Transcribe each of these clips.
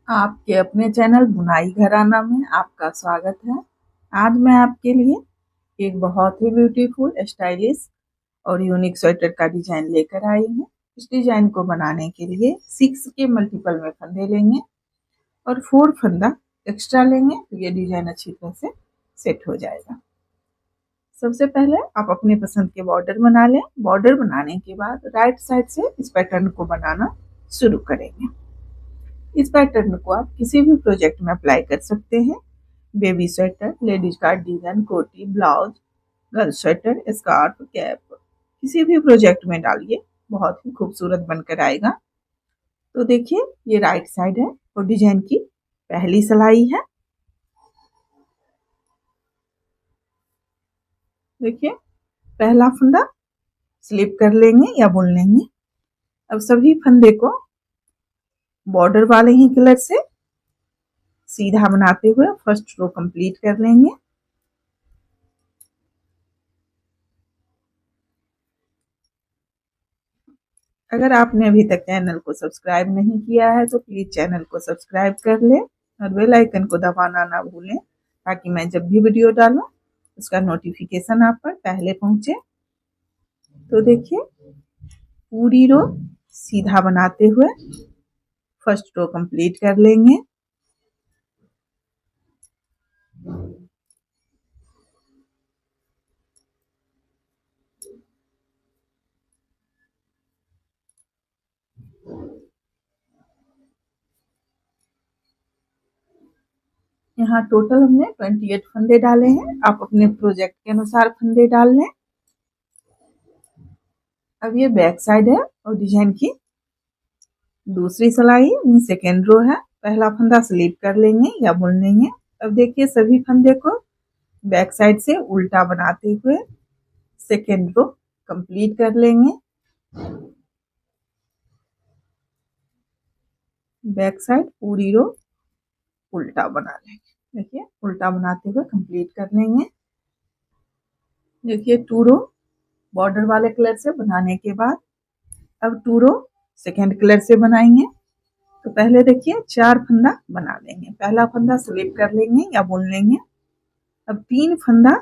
आपके अपने चैनल बुनाई घराना में आपका स्वागत है। आज मैं आपके लिए एक बहुत ही ब्यूटीफुल, स्टाइलिश और यूनिक स्वेटर का डिजाइन लेकर आई हूँ। इस डिजाइन को बनाने के लिए 6 के मल्टीपल में फंदे लेंगे और 4 फंदा एक्स्ट्रा लेंगे तो ये डिजाइन अच्छी तरह से सेट हो जाएगा। सबसे पहले आप अपने पसंद के बॉर्डर बना लें। बॉर्डर बनाने के बाद राइट साइड से इस पैटर्न को बनाना शुरू करेंगे। इस पैटर्न को आप किसी भी प्रोजेक्ट में अप्लाई कर सकते हैं। बेबी स्वेटर, लेडीज कार्डिगन, कोटी, blouse, girl sweater, scarf, cap, किसी भी प्रोजेक्ट में डालिए, बहुत ही खूबसूरत बनकर आएगा। तो देखिए ये राइट साइड है और डिजाइन की पहली सिलाई है। देखिए पहला फंदा स्लिप कर लेंगे या बुन लेंगे। अब सभी फंदे को बॉर्डर वाले ही कलर से सीधा बनाते हुए फर्स्ट रो कंप्लीट कर लेंगे। अगर आपने अभी तक चैनल को सब्सक्राइब नहीं किया है तो प्लीज चैनल को सब्सक्राइब कर लें और बेल आइकन को दबाना ना भूलें ताकि मैं जब भी वीडियो डालूं उसका नोटिफिकेशन आप पर पहले पहुंचे। तो देखिए पूरी रो सीधा बनाते हुए फर्स्ट रो कंप्लीट कर लेंगे। यहाँ टोटल हमने 28 फंदे डाले हैं। आप अपने प्रोजेक्ट के अनुसार फंदे डाल लें। अब ये बैक साइड है और डिजाइन की दूसरी सिलाई सेकेंड रो है। पहला फंदा स्लिप कर लेंगे या बुन लेंगे। अब देखिए सभी फंदे को बैक साइड से उल्टा बनाते हुए सेकेंड रो कंप्लीट कर लेंगे। बैक साइड पूरी रो उल्टा बना लेंगे। देखिए उल्टा बनाते हुए कंप्लीट कर लेंगे। देखिए 2 रो बॉर्डर वाले कलर से बनाने के बाद अब 2 रो सेकेंड कलर से बनाएंगे। तो पहले देखिए 4 फंदा बना लेंगे। पहला फंदा स्लिप कर लेंगे या बुन लेंगे। अब 3 फंदा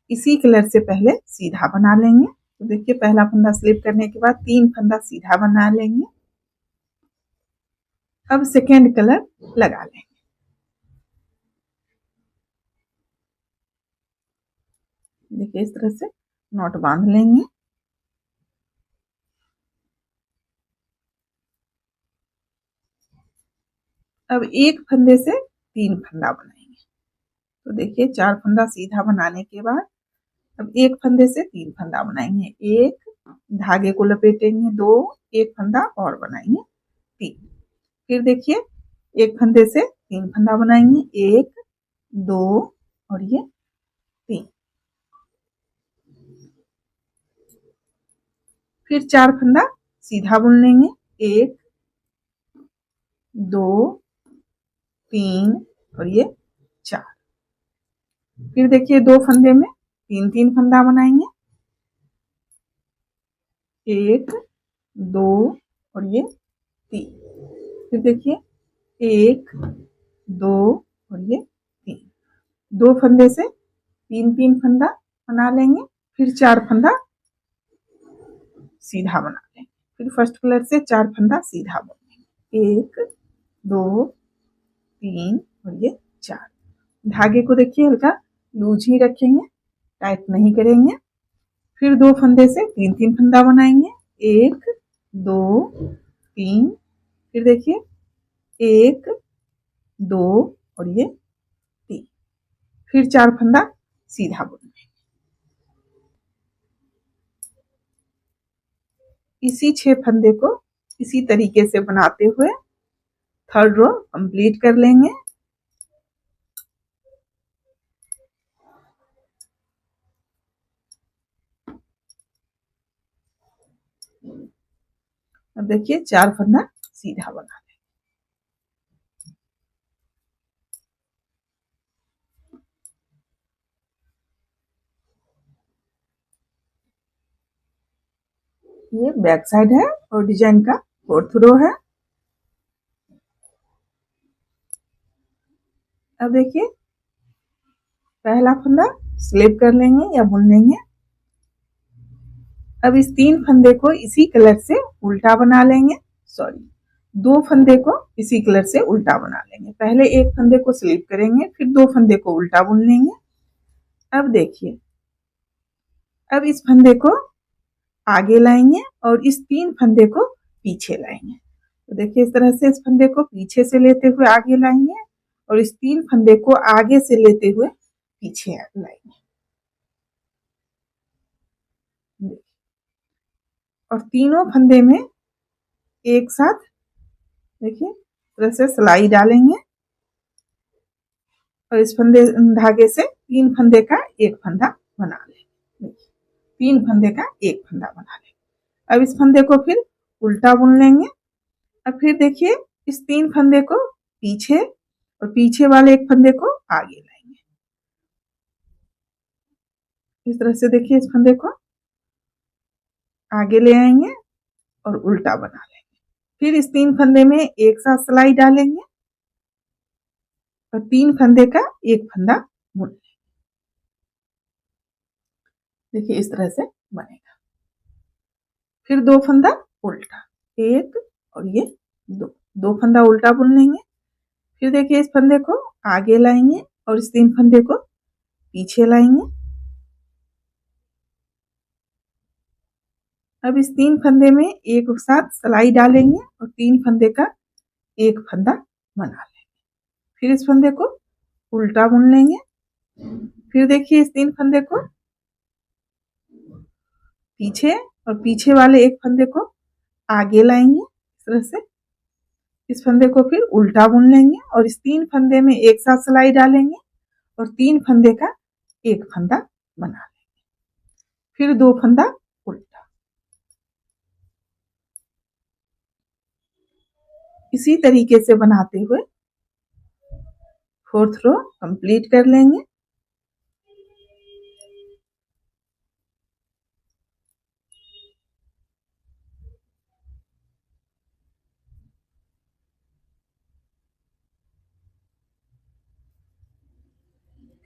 इसी कलर से पहले सीधा बना लेंगे। तो देखिए पहला फंदा स्लिप करने के बाद 3 फंदा सीधा बना लेंगे। अब सेकेंड कलर लगा लेंगे। देखिए इस तरह से नॉट बांध लेंगे। अब एक फंदे से 3 फंदा बनाएंगे। तो देखिए 4 फंदा सीधा बनाने के बाद अब एक फंदे से 3 फंदा बनाएंगे। एक धागे को लपेटेंगे, 2 एक फंदा और बनाएंगे, 3। फिर देखिए एक फंदे से 3 फंदा बनाएंगे, 1 2 और ये 3। फिर 4 फंदा सीधा बुन लेंगे, 1 2 3 और ये 4। फिर देखिए 2 फंदे में 3 फंदा बनाएंगे, 1 2 और ये 3। फिर देखिए 1 2 और ये 3। 2 फंदे से 3 फंदा बना लेंगे। फिर 4 फंदा सीधा बना लेंगे। फिर फर्स्ट कलर से 4 फंदा सीधा बुनेंगे, 1 2 3 और ये 4। धागे को देखिए हल्का लूज ही रखेंगे, टाइट नहीं करेंगे। फिर 2 फंदे से 3 फंदा बनाएंगे, 1 2 3। फिर देखिए 1 2 और ये 3। फिर 4 फंदा सीधा बुनेंगे। इसी 6 फंदे को इसी तरीके से बनाते हुए थर्ड रो कंप्लीट कर लेंगे। अब देखिए 4 फंदा सीधा बना लें। ये बैक साइड है और डिजाइन का 4th रो है। अब देखिए पहला फंदा स्लिप कर लेंगे या बुन लेंगे। अब इस 3 फंदे को इसी कलर से उल्टा बना लेंगे, सॉरी 2 फंदे को इसी कलर से उल्टा बना लेंगे। पहले एक फंदे को स्लिप करेंगे, फिर 2 फंदे को उल्टा बुन लेंगे। अब देखिए अब इस फंदे को आगे लाएंगे और इस 3 फंदे को पीछे लाएंगे। तो देखिए इस तरह से इस फंदे को पीछे से लेते हुए आगे लाएंगे और इस 3 फंदे को आगे से लेते हुए पीछे लाएंगे। और तीनों फंदे में एक साथ देखिए तरह से सिलाई डालेंगे और इस फंदे धागे से 3 फंदे का एक फंदा बना लेंगे। 3 फंदे का एक फंदा बना लेंगे। अब इस फंदे को फिर उल्टा बुन लेंगे। अब फिर देखिए इस 3 फंदे को पीछे और पीछे वाले एक फंदे को आगे लाएंगे। इस तरह से देखिए इस फंदे को आगे ले आएंगे और उल्टा बना लेंगे। फिर इस 3 फंदे में एक साथ सिलाई डालेंगे और 3 फंदे का एक फंदा बुन लेंगे। देखिए इस तरह से बनेगा। फिर 2 फंदा उल्टा, एक और ये 2 फंदा उल्टा बुन लेंगे। फिर देखिए इस फंदे को आगे लाएंगे और इस 3 फंदे को पीछे लाएंगे। अब इस 3 फंदे में एक साथ सिलाई डालेंगे और 3 फंदे का एक फंदा बना लेंगे। फिर इस फंदे को उल्टा बुन लेंगे। फिर देखिए इस 3 फंदे को पीछे और पीछे वाले एक फंदे को आगे लाएंगे। इस तरह से इस फंदे को फिर उल्टा बुन लेंगे और इस 3 फंदे में एक साथ सिलाई डालेंगे और 3 फंदे का एक फंदा बना लेंगे। फिर 2 फंदा उल्टा। इसी तरीके से बनाते हुए 4th रो कंप्लीट कर लेंगे।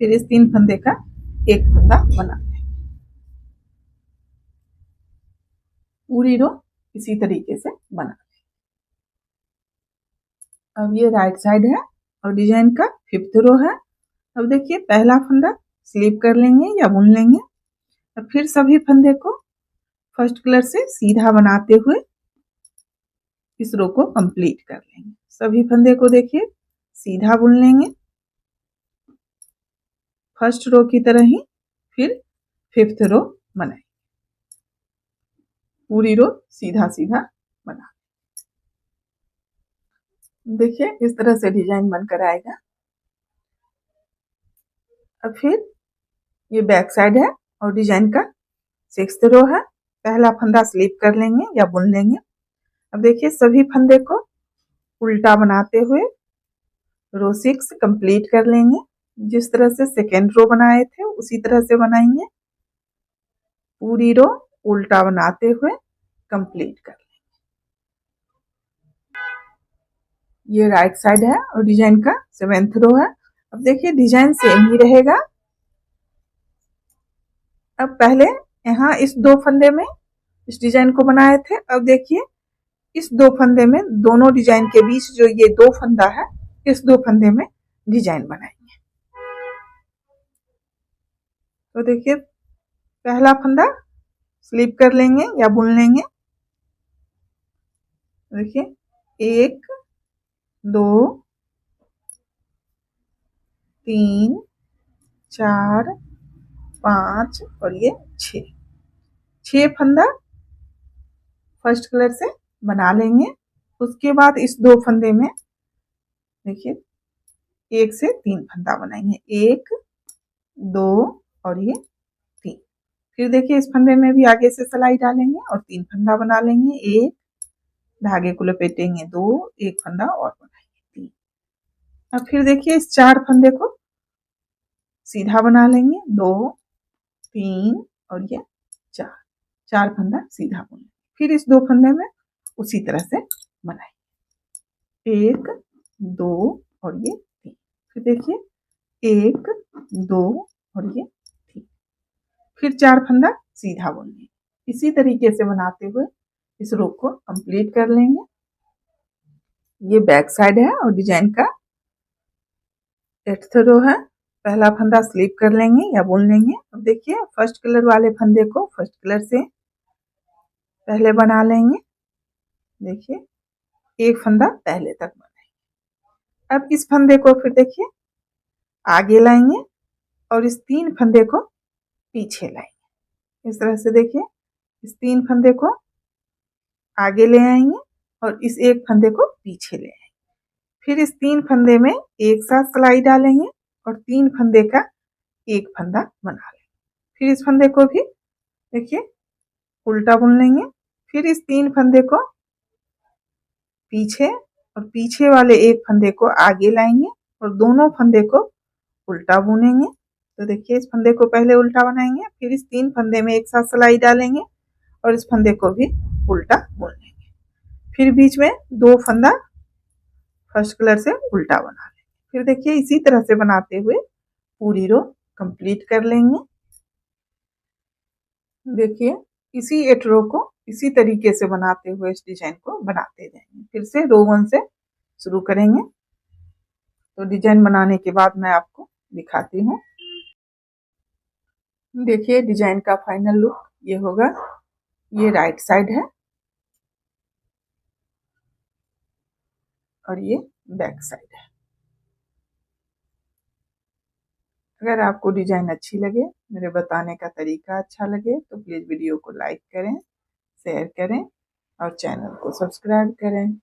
फिर इस 3 फंदे का एक फंदा बना लेंगे। पूरी रो इसी तरीके से बना लेंगे। अब ये राइट साइड है और डिजाइन का 5th रो है। अब देखिए पहला फंदा स्लिप कर लेंगे या बुन लेंगे। अब फिर सभी फंदे को फर्स्ट कलर से सीधा बनाते हुए इस रो को कंप्लीट कर लेंगे। सभी फंदे को देखिए सीधा बुन लेंगे फर्स्ट रो की तरह ही। फिर 5th रो बनाएंगे। पूरी रो सीधा सीधा बना। देखिए इस तरह से डिजाइन बनकर आएगा। अब फिर ये बैक साइड है और डिजाइन का 6th रो है। पहला फंदा स्लिप कर लेंगे या बुन लेंगे। अब देखिए सभी फंदे को उल्टा बनाते हुए रो 6 कंप्लीट कर लेंगे। जिस तरह से सेकेंड रो बनाए थे उसी तरह से बनाएंगे। पूरी रो उल्टा बनाते हुए कंप्लीट कर लेंगे। ये राइट साइड है और डिजाइन का 7th रो है। अब देखिए डिजाइन सेम ही रहेगा। अब पहले यहाँ इस 2 फंदे में इस डिजाइन को बनाए थे। अब देखिए इस 2 फंदे में दोनों डिजाइन के बीच जो ये 2 फंदा है इस 2 फंदे में डिजाइन बनाएंगे। तो देखिए पहला फंदा स्लिप कर लेंगे या बुन लेंगे। देखिए 1 2 3 4 5 और ये 6 फंदा फर्स्ट कलर से बना लेंगे। उसके बाद इस 2 फंदे में देखिए 1 से 3 फंदा बनाएंगे। 1 2 और ये 3। फिर देखिए इस फंदे में भी आगे से सिलाई डालेंगे और 3 फंदा बना लेंगे। 1 धागे को लपेटेंगे 2 एक फंदा और बनाएंगे 3। अब फिर देखिए इस 4 फंदे को सीधा बना लेंगे। 2 3 और ये 4 फंदा सीधा बुनेंगे। फिर इस 2 फंदे में उसी तरह से बनाएंगे। 1 2 और ये 3। फिर देखिए 1 2 और ये 3, फिर 4 फंदा सीधा बुनने। इसी तरीके से बनाते हुए इस रो को कंप्लीट कर लेंगे। ये बैक साइड है और डिजाइन का 8th रो है। पहला फंदा स्लिप कर लेंगे या बुन लेंगे। अब देखिए फर्स्ट कलर वाले फंदे को फर्स्ट कलर से पहले बना लेंगे। देखिए एक फंदा पहले तक बनाएंगे। अब इस फंदे को फिर देखिए आगे लाएंगे और इस 3 फंदे को पीछे लाएंगे। इस तरह से देखिए इस 3 फंदे को आगे ले आएंगे और इस एक फंदे को पीछे ले आएंगे। फिर इस 3 फंदे में एक साथ सिलाई डालेंगे और 3 फंदे का एक फंदा बना लेंगे। फिर इस फंदे को भी देखिए उल्टा बुन लेंगे। फिर इस 3 फंदे को पीछे और पीछे वाले एक फंदे को आगे लाएंगे और दोनों फंदे को उल्टा बुनेंगे। तो देखिए इस फंदे को पहले उल्टा बनाएंगे, फिर इस 3 फंदे में एक साथ सिलाई डालेंगे और इस फंदे को भी उल्टा बुन लेंगे। फिर बीच में 2 फंदा फर्स्ट कलर से उल्टा बना लेंगे। फिर देखिए इसी तरह से बनाते हुए पूरी रो कंप्लीट कर लेंगे। देखिए इसी 8 रो को इसी तरीके से बनाते हुए इस डिजाइन को बनाते जाएंगे। फिर से रो 1 से शुरू करेंगे। तो डिजाइन बनाने के बाद मैं आपको दिखाती हूँ। देखिए डिजाइन का फाइनल लुक ये होगा। ये राइट साइड है और ये बैक साइड है। अगर आपको डिजाइन अच्छी लगे, मेरे बताने का तरीका अच्छा लगे तो प्लीज वीडियो को लाइक करें, शेयर करें और चैनल को सब्सक्राइब करें।